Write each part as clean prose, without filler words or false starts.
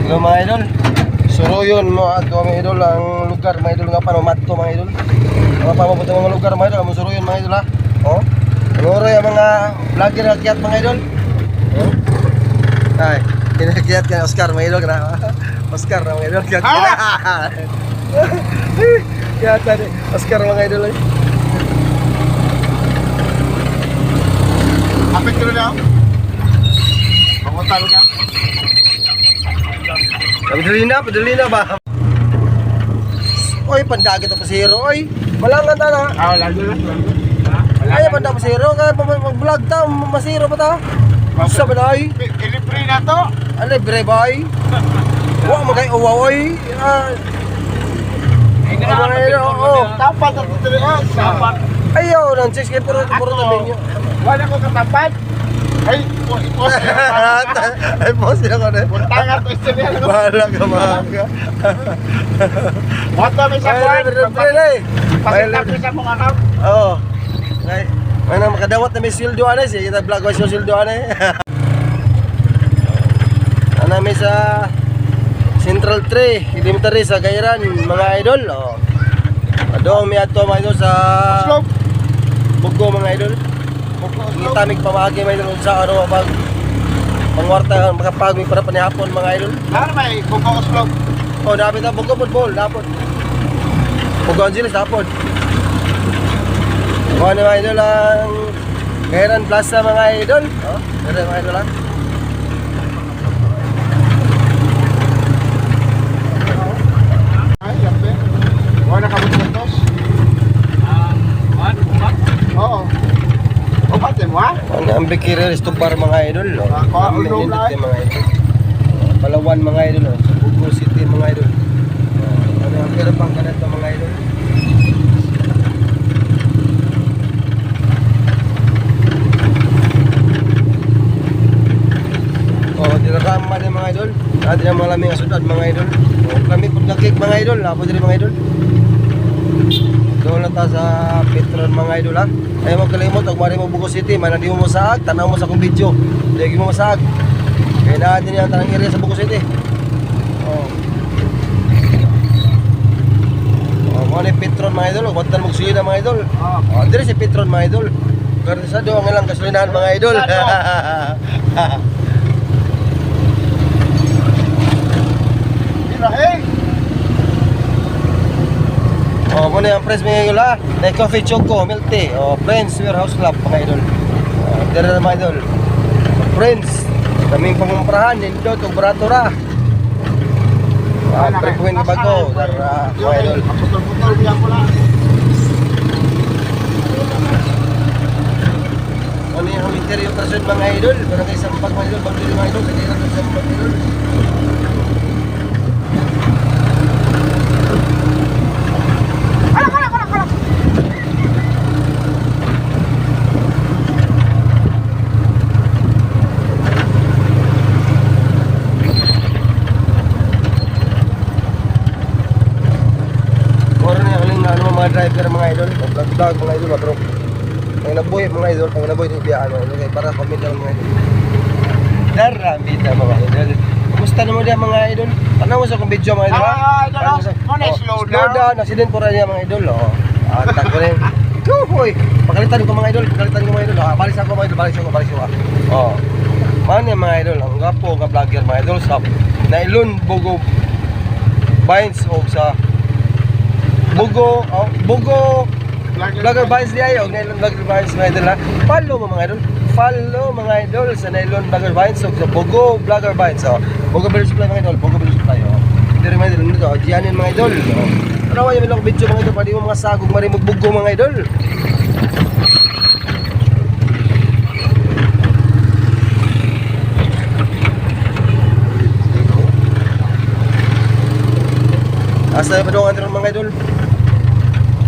Hello mga idol. Suruyon mo ato mga idol ang lugar mga idol nga paano mato mga idol. Mga pamabuti mga lugar mga idol, ang suruyon mga idol ha. Oh. Panguroy ang mga vlogger na kiat mga idol. Oh. Ay, kinakiat ka Oscar mga idol kana. Oscar mga idol kiat. Kiat tadi Oscar mga idol. Apa itu dah? Kamu tahu kan? Padali na ba? Oy, pandagi to pasero oy. Malangan ta na. Ah, lagi lah. Ay, panda pasero ka mag-vlog ta, masiro pa ta. Sa balay. Ini free na to. Ano bre bay? Wa magay oy. Tapat at tuloy. Tapat. Ayaw nang 6 puro tabi niyo. Wala ko katapat. Ay, boss. Ay, boss na ko na. Puntangan to istorya. Bahala ka mga. Wato may sa Ay, Pakita ko sa mga anak. Oo. Ay, mana makadawat na may sildo ana siya. Kita vlog ko sa sildo ana. Ana may sa Central 3, elementary sa Gairan, mga idol. Oh. Adong mi ato mga idol sa Bugo mga idol. Kita mig pamagi mga idol sa ano pag pangwarta makapag mi para panihapon mga idol. Ano may Bugo Oslog? Oh, dapat na Bugo football, dapat. Bugo Angeles dapat. Ano mga idol ang Gairan Plaza mga idol. Oh, pero mga idol lang. Ay, yape. Wala ka butos. Oo. Opat din mo ha? Ano ang bikiri Restobar mga idol. Oh. Ako, Ang ulong mga lang. idol. Palawan mga idol. Oh. Bugo City mga idol. Ano ang pero pang kanito mga idol. Oh, dinarama din mga idol. Dati na mga laming asudad mga idol. Oh, kami pud gakik mga idol. Lapo diri mga idol. Doon na ta sa Petron mga idol ha. Ayaw mo kalimot, huwag mali mo Bugo City. May hindi mo masaag, tanaw mo sa akong video. Lagi mo masaag. Kaya natin yan tanang area sa Bugo City. Oh. Oh, mo ni Petron mga idol. Huwag tayo magsulina mga idol. Oh, diri si Petron mga idol. Karisado ang ilang kasulinahan mga idol. Hey! Oh, muna yung friends mga idol ha. Na coffee choco, milk tea. Oh, friends, warehouse club mga idol. Oh, dira na mga idol. Friends, kaming pangumprahan, nindot, o baratora. Frequent na bago, dara mga idol. Putol-putol niya ko lang. Ano yung interior person mga idol? Pero kayo sampag mga idol, bagdili mga idol, kaya natin sampag mga idol. Mga driver mga idol, vlog mga idol, bro. Ang naboy mga idol, ang naboy ni biyaan okay, para pamilya mga idol. Darami ta mga idol. Kumusta naman dia mga idol? Ano mo sa kong video mga idol? Slow down. Accident po rin mga idol. Oh. Tak ko rin. Hoy, pagalitan ko mga idol, mga idol. Balis ako mga idol, balis ako. Oh. Man mga idol, ang gapo nga vlogger mga idol sa Nailon Bugo Vines o sa Bugo Vlogger Vines di ayo, Nailon Vlogger Vines mga idol ha. Follow mo mga idol. Follow mga idol sa Nailon Vlogger Vines o sa Bugo Vlogger Vines. Oh. Bugo Vlogger Supply mga idol, Bugo Vlogger Supply. Oh. Hindi rin mga idol nito, diyanin mga idol. Oh. Ano kayo may video mga idol, pwede mo mga sagog marimog bugo mga idol. Asa pa doon ang mga idol.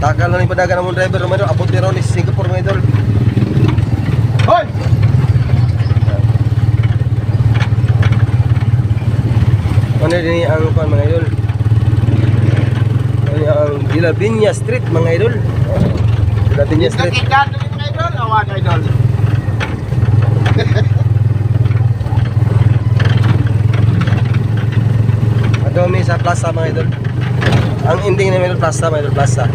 Takal na yung padagan ng driver mga idol. Abot ni Ronnie sa Singapore mga idol. Hoy! Ano din ang kuan mga idol? Ano ang Dilabinya Street mga idol? Dilabinya Street. Kakita din mga idol, awan idol. Dito kami sa plaza mga idol. Ang ending namin plaza mga idol, plaza.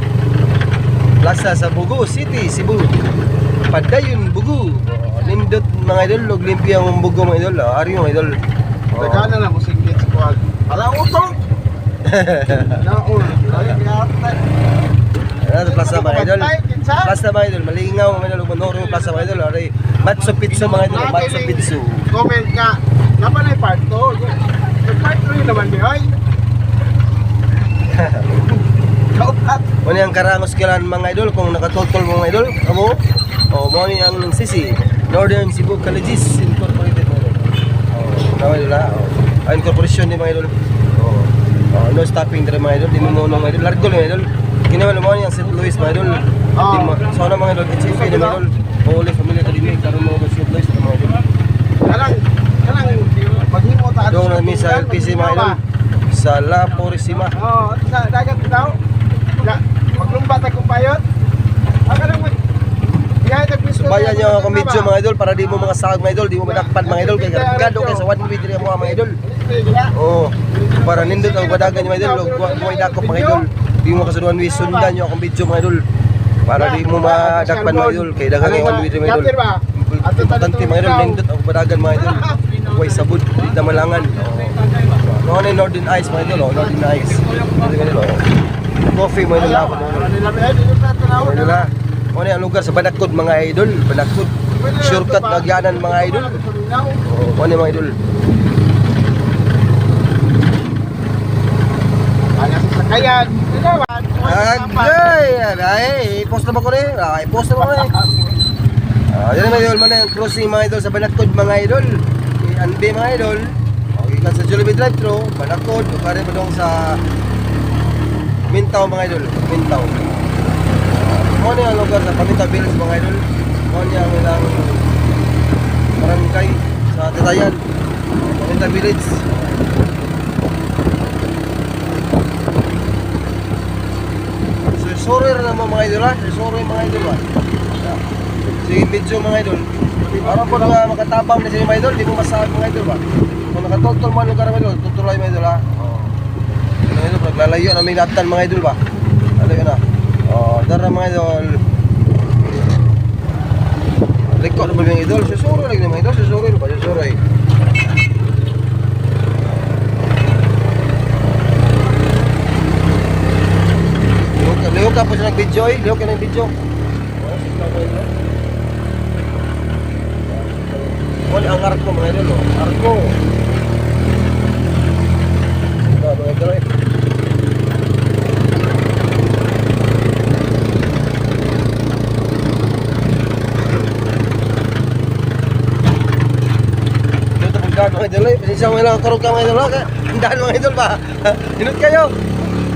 Plaza sa Bugo City, Cebu. Padayon Bugo. Nindot mga idol, log limpyo ang Bugo mga idol. Ari mga idol. Tagana na mo singit sa kuwag. Ala utong. Naon. Ano plaza mga idol? Plaza mga idol, malingaw mga idol, manoro yung plaza mga idol. Ari, Matsu Pitsu mga idol, Matsu Pitsu. Comment nga. Napan ay part 2. Part 3 naman di ay. Kaupat. Muna ang karangos kilan mga idol, kung nakatotol mga idol, amo, o mo ni ang sisi, Northern Cebu Colleges Incorporated mga idol. Mga idol ha, ang incorporation ni mga idol. No stopping dire mga idol, di mo mga idol, largo mga idol. Ginawa mo ni ang St. Louis mga idol. Di mo, so na mga idol, HFP ni mga idol. Holy Family Academy, karon mo sa St. Louis mga idol. Kanang maghimo ta Doon na mi sa LPC mga idol, sa La Purisima. Oh, sa dagat daw. Maglumbat ako payot. Ang kanang Ihay ta pisto. Bayan niyo ako video mga idol para di mo mga sahag mga idol, di mo madakpan mga idol kay kargado kay sa one way dire mo mga idol. Oh, para nindot ang badagan niyo mga idol, mo idakop mga idol. Di mo kasunduan wi sundan niyo akong video mga idol. Para di mo madakpan mga idol kay daghang ang one way dire mga idol. Importante mga idol, nindot ang badagan mga idol. Way sabud di na malangan. Oh. No Northern Ice mga idol, Northern Ice. Dito mga idol. Coffee mga idol ako. Idol ha. Ano ang lugar sa Banakod mga idol, Banakod. Shortcut nagyanan mga idol. Oh, ano mga idol? Ana sa sakayan. Agay, ay, i-post na ba ko rin? I-post na ba ko rin? Yan mga idol, mana yung crossing mga idol sa Banakod mga idol. Anbe mga idol. Okay, kan sa Jollibee Drive-thru, Banakod, o kare pa dong sa Mintaw mga idol, Mintaw. Ano yung lugar sa Paminta Village mga idol? Ano yung ilang barangay sa Tatayan, Paminta Village. Sorry na mo mga idol ha, sorry mga idol ha. Sige video mga idol. Araw po na makatabang na sila mga idol, di mo masahag mga idol ba? Kung nakatotol mga lugar mga idol, tutulay mga idol ha. Mga idol, naglalayo na may natan mga idol ba? Ano yun ha? Dara mga idol. Likod na ba mga idol? Susuro lagi na mga idol, susuro ba? Susuro eh. Lihok ka po siya nag-video eh. Lihok ka ng video. Wala ang arko mga idol oh. Arko. Ito mga idol eh. Mga idol eh, pasensya mo lang karog ka mga idol ha, hindahan mga idol ba? Hinut kayo!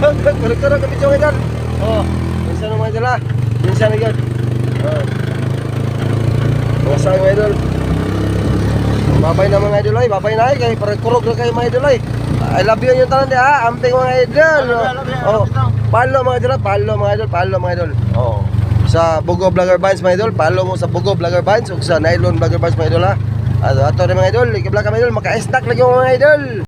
Karog kami mga idol. Oh, pasensya na mga idol ha, pasensya na yun. Mga sabi mga idol. Babay na mga idol ay, babay na ay, kaya parang kurog na kayo mga idol ay. I love you yung tanan di ha, amping mga idol. Oh, palo mga idol ha, palo mga idol, palo mga idol. Oh, sa Bugo Vlogger Bands mga idol, palo mo sa Bugo Vlogger Bands o sa Nylon Vlogger Bands mga idol ha. Ato rin mga idol, ikibla ka mga idol, maka-stack lagi mga idol.